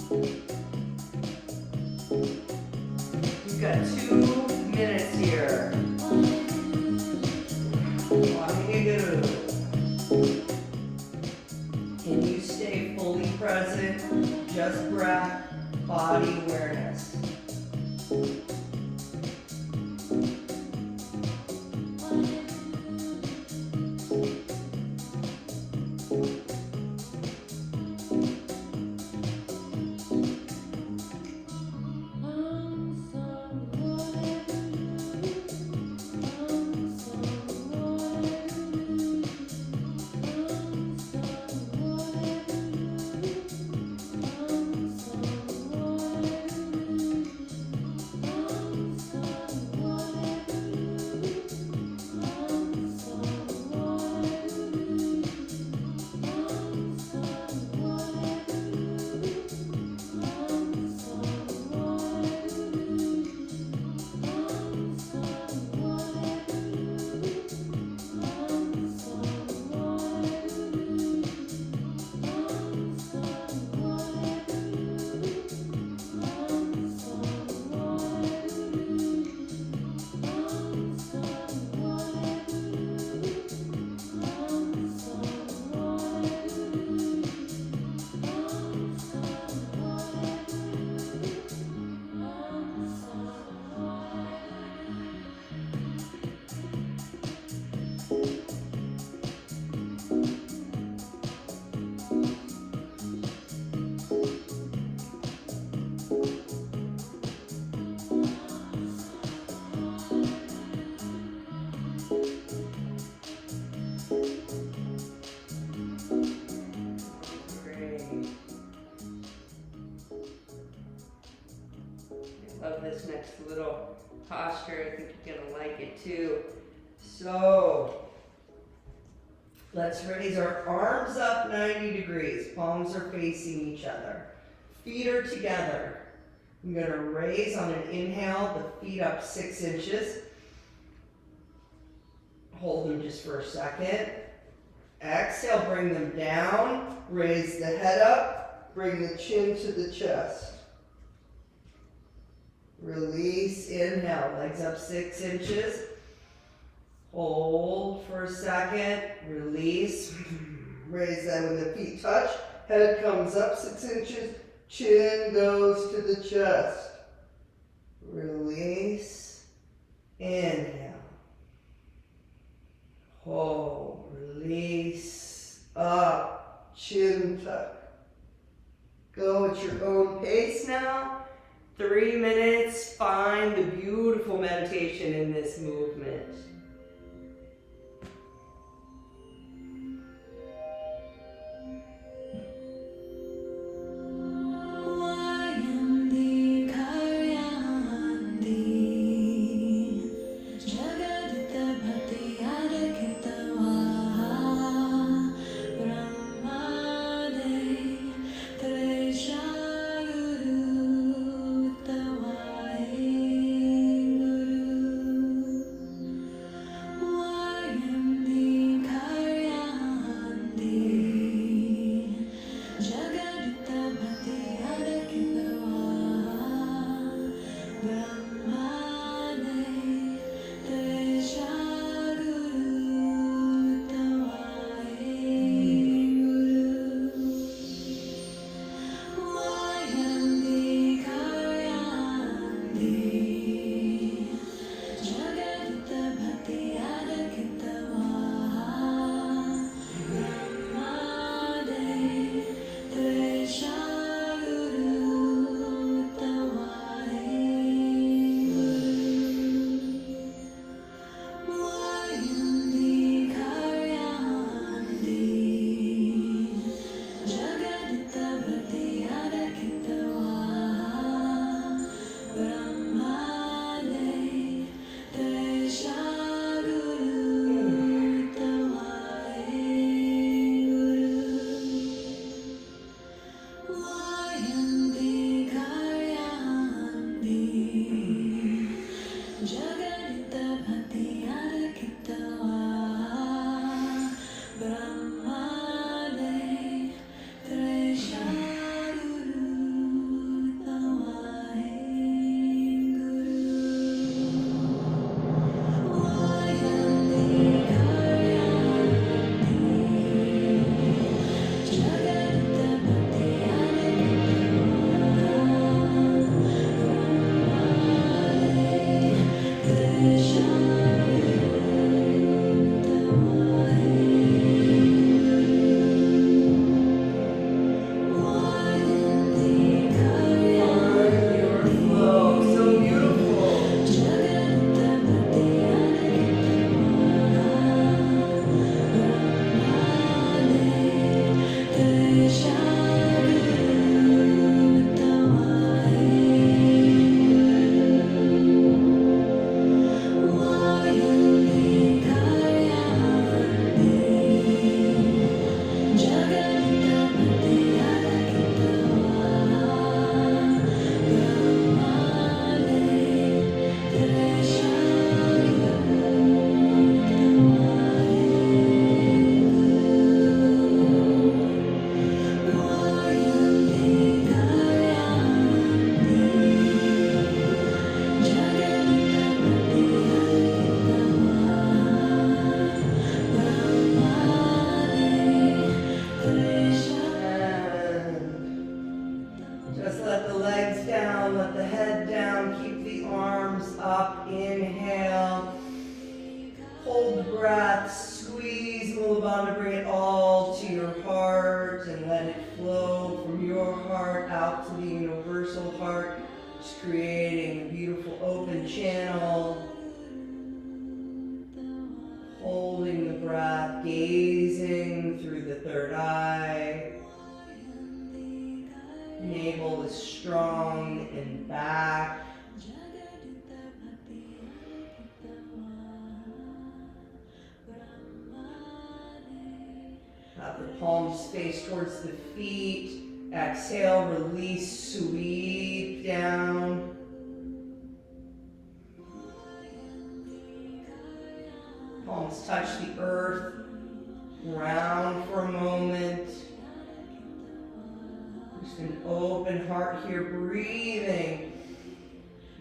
We've got 2 minutes here. Can you stay fully present? Just breath, body awareness. Love this next little posture. I think you're gonna like it too. So let's raise our arms up 90 degrees. Palms are facing each other. Feet are together. I'm gonna raise on an inhale, the feet up 6 inches. Hold them just for a second. Exhale, bring them down. Raise the head up. Bring the chin to the chest. Release, inhale, legs up 6 inches. Hold for a second, release. Raise them when the feet touch. Head comes up 6 inches, chin goes to the chest. Release, inhale. Hold, release, up, chin tuck. Go at your own pace now. 3 minutes, find the beautiful meditation in this movement. Just let the legs down, let the head down, keep the arms up. Inhale. Hold the breath, squeeze Mulabandha, bring it all to your heart and let it flow from your heart out to the universal heart, just creating a beautiful open channel. Holding the breath, gazing through the third eye. Navel is strong and back. Have the palms face towards the feet. Exhale, release, sweep down. Palms touch the earth. Ground for a moment. Just an open heart here, breathing.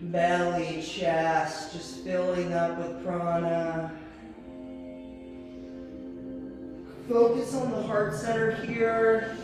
Belly, chest, just filling up with prana. Focus on the heart center here.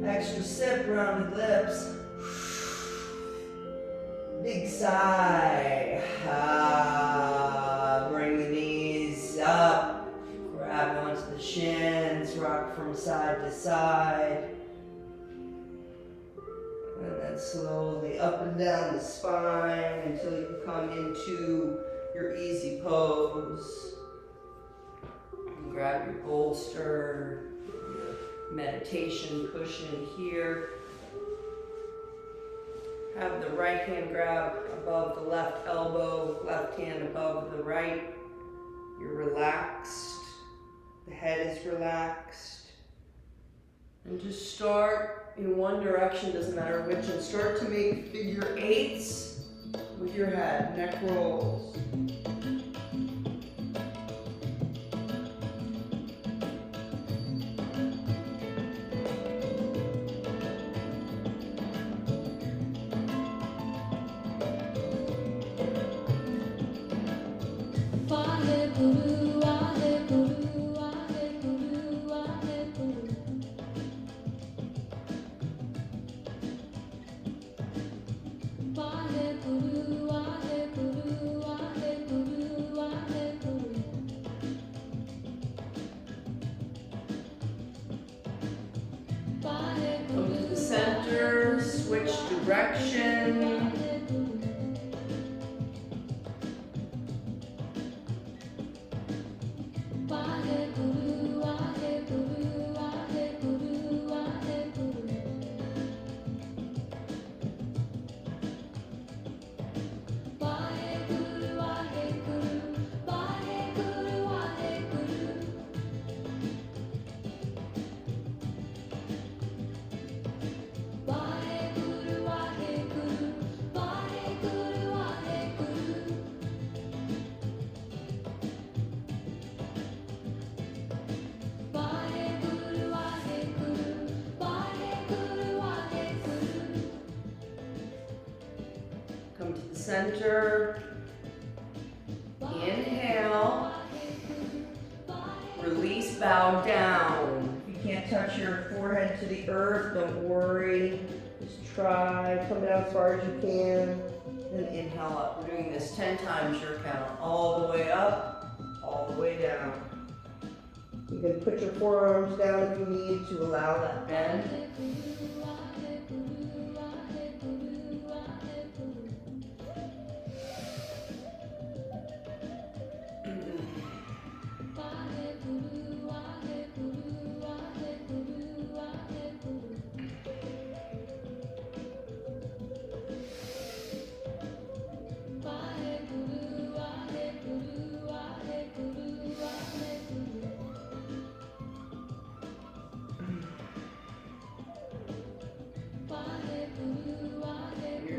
Extra sip, rounded lips. Big sigh. Bring the knees up. Grab onto the shins. Rock from side to side. And then slowly up and down the spine until you come into your easy pose. And grab your bolster. Meditation cushion here. Have the right hand grab above the left elbow, left hand above the right. You're relaxed. The head is relaxed. And just start in one direction, doesn't matter which, and start to make figure eights with your head, neck rolls. Come to the center, switch direction. center. Inhale. Release, bow down. If you can't touch your forehead to the earth, don't worry. Just try, come down as far as you can. Then inhale up. We're doing this 10 times your count. All the way up, all the way down. You can put your forearms down if you need to allow that bend.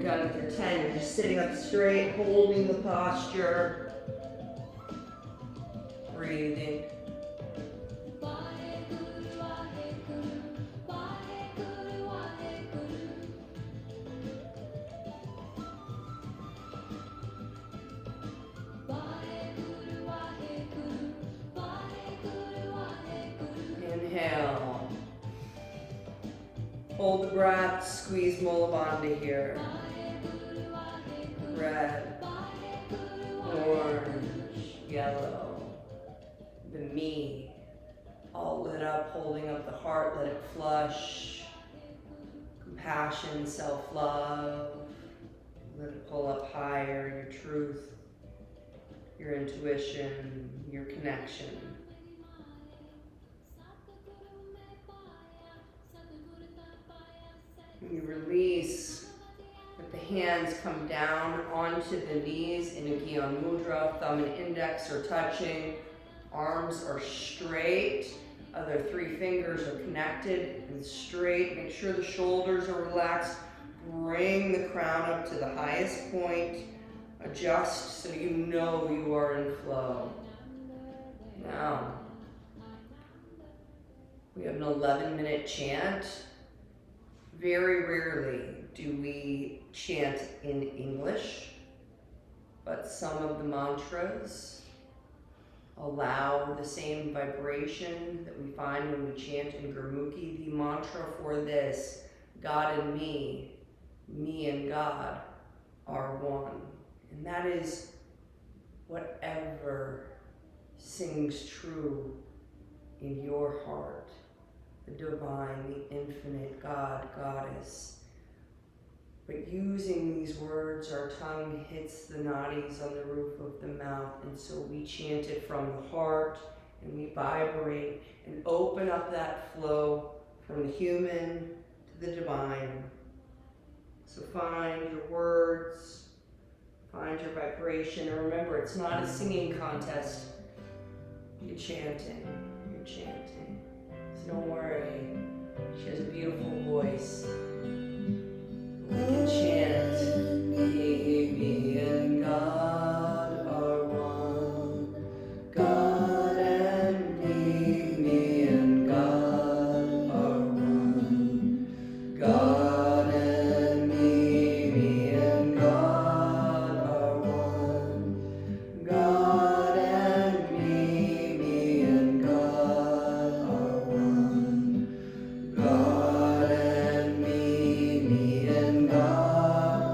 Done with your 10, you're just sitting up straight, holding the posture, breathing. Inhale. Hold the breath, squeeze Mula Bandha here. Red, orange, yellow, the me, all lit up, holding up the heart, let it flush, compassion, self-love, let it pull up higher, your truth, your intuition, your connection. You release. Let the hands come down onto the knees in a Gyan Mudra. Thumb and index are touching. Arms are straight. Other 3 fingers are connected and straight. Make sure the shoulders are relaxed. Bring the crown up to the highest point. Adjust so you know you are in flow. Now, we have an 11-minute chant. Very rarely do we chant in English, but some of the mantras allow the same vibration that we find when we chant in Gurmukhi. The mantra for this, God and me and God are one. And that is whatever sings true in your heart. The divine, the infinite God, Goddess. But using these words, our tongue hits the nadis on the roof of the mouth, and so we chant it from the heart, and we vibrate and open up that flow from the human to the divine. So find your words, find your vibration, and remember, it's not a singing contest. You're chanting, you're chanting. Don't worry, she has a beautiful voice. We can chant, me and God are one. God and me and God are one. God and me and God are one. God and me and God are one. God and me and God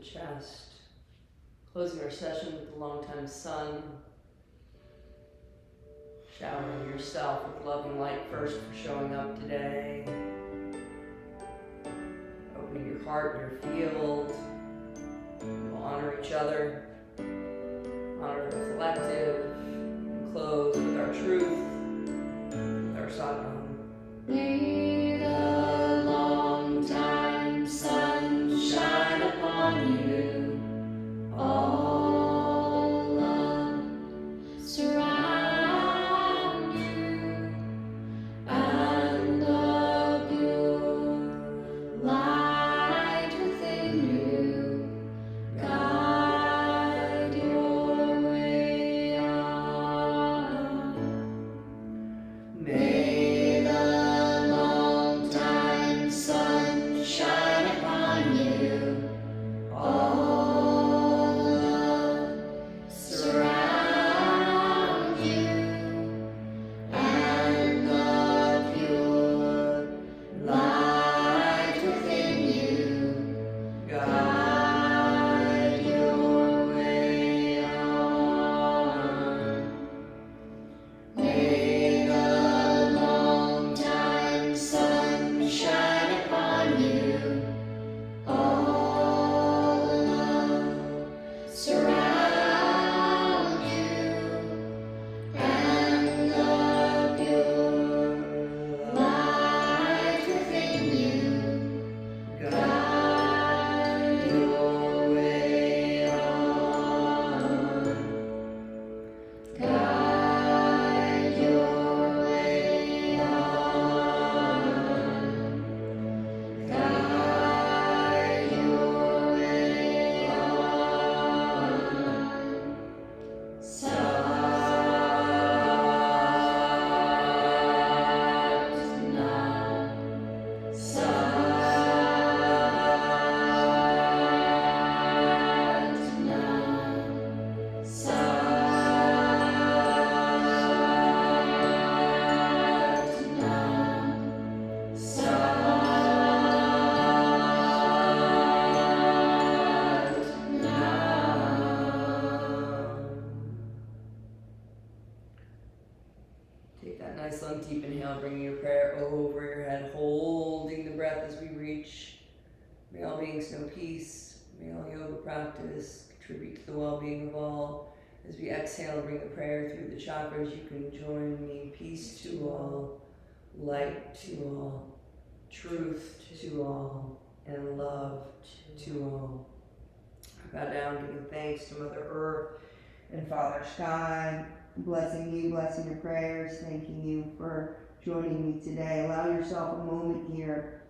the chest. Closing our session with the longtime sun. Showering yourself with loving light first for showing up today. Opening your heart and your field. We'll honor each other. Honor the collective. And close with our truth. With our sadhana. May the long time sun shine upon you. All love surround you, and the pure light within you guide your way on. May the long time sun shine upon you. All love surround you, and the pure light within you guide your way on. May the long time sun shine upon you. All love surround you, and the pure light within you guide your way on. Guide your way on. Guide your way on. Sadhana, sadhana, sadhana, Take that nice long deep inhale, bringing your prayer over your head, holding the breath as we reach. May all beings know peace. May all yoga practice contribute to the well-being of all. As we exhale, bring the prayer through the chakras. You can join me. Peace to all, light to all, truth to all, and love to all. I bow down, giving thanks to Mother Earth and Father Sky, blessing you, blessing your prayers, thanking you for joining me today. Allow yourself a moment here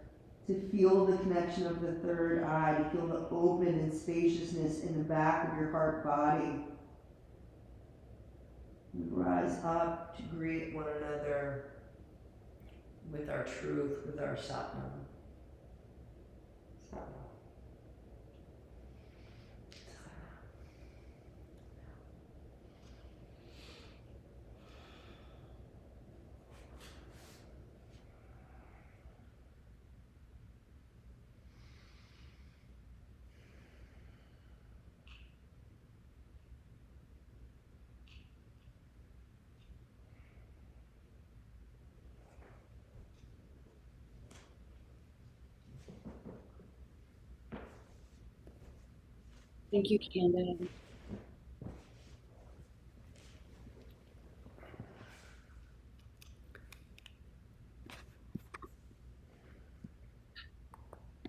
to feel the connection of the third eye, to feel the open and spaciousness in the back of your heart body. We rise up to greet one another with our truth, with our satnam. Satnam. Thank you, Candace.